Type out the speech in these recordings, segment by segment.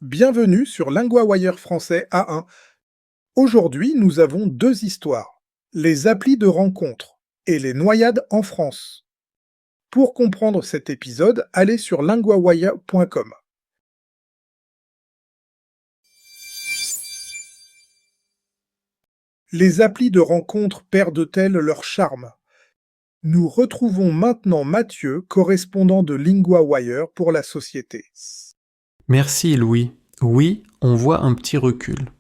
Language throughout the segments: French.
Bienvenue sur LinguaWire français A1. Aujourd'hui, nous avons deux histoires, les applis de rencontre et les noyades en France. Pour comprendre cet épisode, allez sur linguawire.com. Les applis de rencontre perdent-elles leur charme? Nous retrouvons maintenant Mathieu, correspondant de LinguaWire pour la société. Merci Louis. Oui, on voit un petit recul.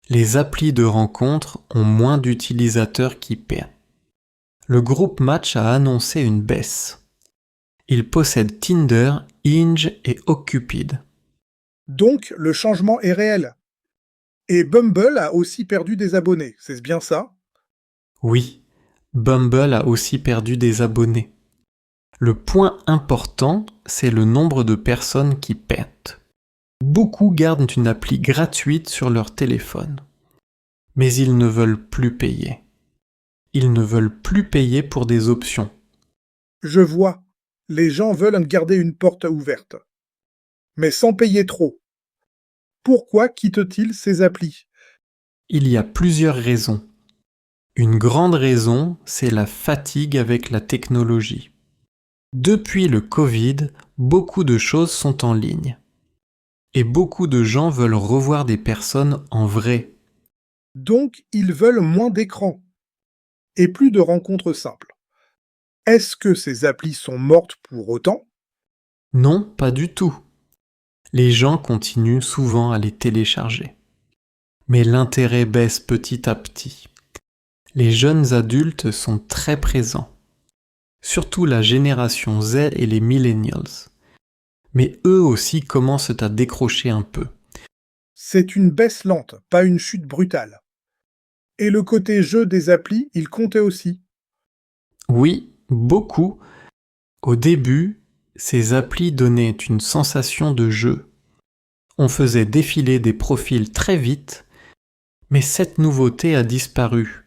Les applis de rencontre ont moins d'utilisateurs qu'IP. Le groupe Match a annoncé une baisse. Il possède Tinder, Hinge et OkCupid. Donc, le changement est réel. Et Bumble a aussi perdu des abonnés, c'est bien ça? Oui, Bumble a aussi perdu des abonnés. Le point important, c'est le nombre de personnes qui pètent. Beaucoup gardent une appli gratuite sur leur téléphone. Mais ils ne veulent plus payer. Ils ne veulent plus payer pour des options. Je vois. Les gens veulent garder une porte ouverte. Mais sans payer trop. Pourquoi quittent-ils ces applis? Il y a plusieurs raisons. Une grande raison, c'est la fatigue avec la technologie. Depuis le Covid, beaucoup de choses sont en ligne. Et beaucoup de gens veulent revoir des personnes en vrai. Donc, ils veulent moins d'écran. Et plus de rencontres simples. Est-ce que ces applis sont mortes pour autant? Non, pas du tout. Les gens continuent souvent à les télécharger. Mais l'intérêt baisse petit à petit. Les jeunes adultes sont très présents. Surtout la génération Z et les millennials. Mais eux aussi commencent à décrocher un peu. C'est une baisse lente, pas une chute brutale. Et le côté jeu des applis, il comptait aussi. Oui, beaucoup. Au début, ces applis donnaient une sensation de jeu. On faisait défiler des profils très vite, mais cette nouveauté a disparu.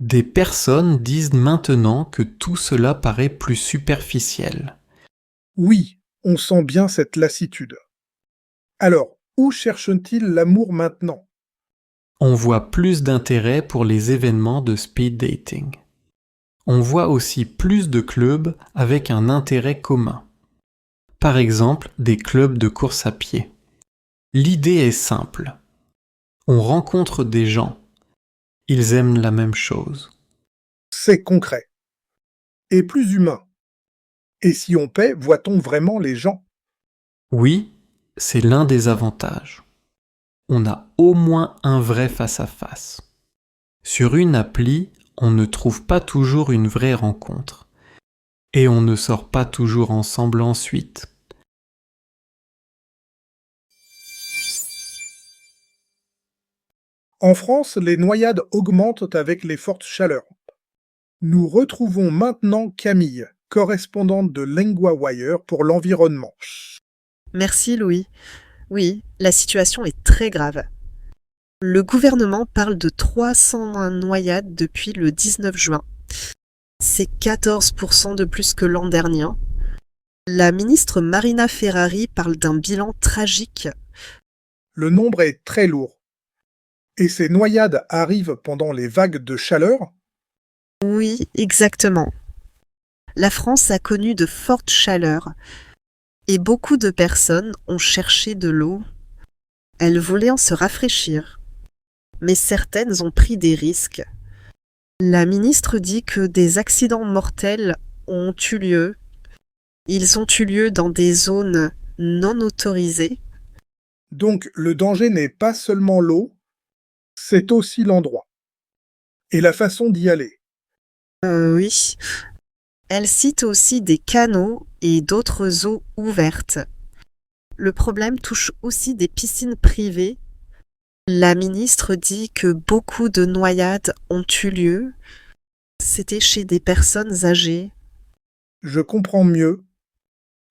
Des personnes disent maintenant que tout cela paraît plus superficiel. Oui, on sent bien cette lassitude. Alors, où cherchent-ils l'amour maintenant? On voit plus d'intérêt pour les événements de speed dating. On voit aussi plus de clubs avec un intérêt commun. Par exemple, des clubs de course à pied. L'idée est simple. On rencontre des gens. Ils aiment la même chose. C'est concret. Et plus humain. Et si on paie, voit-on vraiment les gens? Oui, c'est l'un des avantages. On a au moins un vrai face-à-face. Sur une appli, on ne trouve pas toujours une vraie rencontre. Et on ne sort pas toujours ensemble ensuite. En France, les noyades augmentent avec les fortes chaleurs. Nous retrouvons maintenant Camille, correspondante de LinguaWire pour l'environnement. Merci Louis. Oui, la situation est très grave. Le gouvernement parle de 301 noyades depuis le 19 juin. C'est 14% de plus que l'an dernier. La ministre Marina Ferrari parle d'un bilan tragique. Le nombre est très lourd. Et ces noyades arrivent pendant les vagues de chaleur? Oui, exactement. La France a connu de fortes chaleurs et beaucoup de personnes ont cherché de l'eau. Elles voulaient en se rafraîchir. Mais certaines ont pris des risques. La ministre dit que des accidents mortels ont eu lieu. Ils ont eu lieu dans des zones non autorisées. Donc le danger n'est pas seulement l'eau, c'est aussi l'endroit. Et la façon d'y aller. Oui. Elle cite aussi des canaux et d'autres eaux ouvertes. Le problème touche aussi des piscines privées. La ministre dit que beaucoup de noyades ont eu lieu. C'était chez des personnes âgées. Je comprends mieux.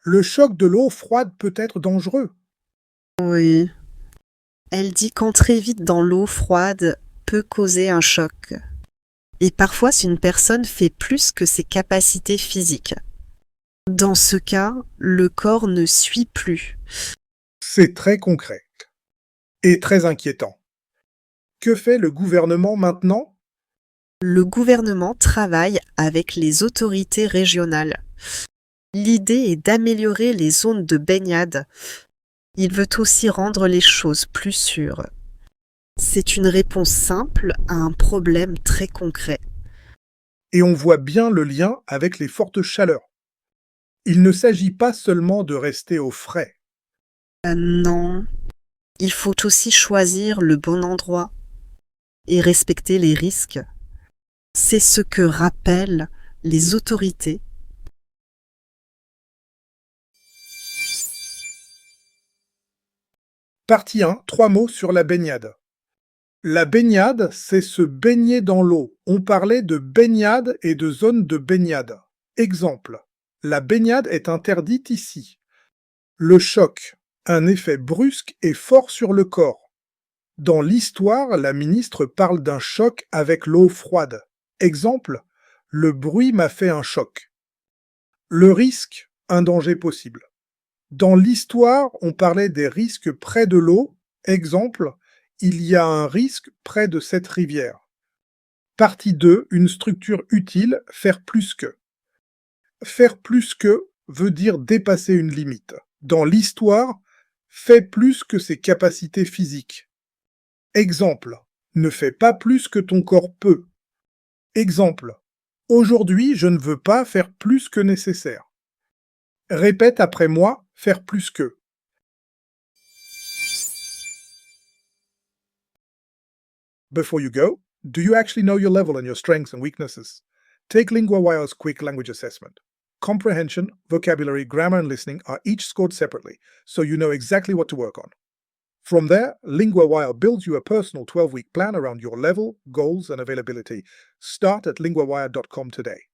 Le choc de l'eau froide peut être dangereux. Oui. Elle dit qu'entrer vite dans l'eau froide peut causer un choc. Et parfois, si une personne fait plus que ses capacités physiques. Dans ce cas, le corps ne suit plus. C'est très concret et très inquiétant. Que fait le gouvernement maintenant? Le gouvernement travaille avec les autorités régionales. L'idée est d'améliorer les zones de baignade. Il veut aussi rendre les choses plus sûres. C'est une réponse simple à un problème très concret. Et on voit bien le lien avec les fortes chaleurs. Il ne s'agit pas seulement de rester au frais. Non, il faut aussi choisir le bon endroit et respecter les risques. C'est ce que rappellent les autorités. Partie 1, 3 mots sur la baignade. La baignade, c'est se baigner dans l'eau. On parlait de baignade et de zone de baignade. Exemple, la baignade est interdite ici. Le choc, un effet brusque et fort sur le corps. Dans l'histoire, la ministre parle d'un choc avec l'eau froide. Exemple, le bruit m'a fait un choc. Le risque, un danger possible. Dans l'histoire, on parlait des risques près de l'eau. Exemple, il y a un risque près de cette rivière. Partie 2, une structure utile, faire plus que. Faire plus que veut dire dépasser une limite. Dans l'histoire, fais plus que ses capacités physiques. Exemple, ne fais pas plus que ton corps peut. Exemple, aujourd'hui, je ne veux pas faire plus que nécessaire. Répète après moi, faire plus que. Before you go, do you actually know your level and your strengths and weaknesses? Take LinguaWire's quick language assessment. Comprehension, vocabulary, grammar, and listening are each scored separately, so you know exactly what to work on. From there, LinguaWire builds you a personal 12-week plan around your level, goals, and availability. Start at linguawire.com today.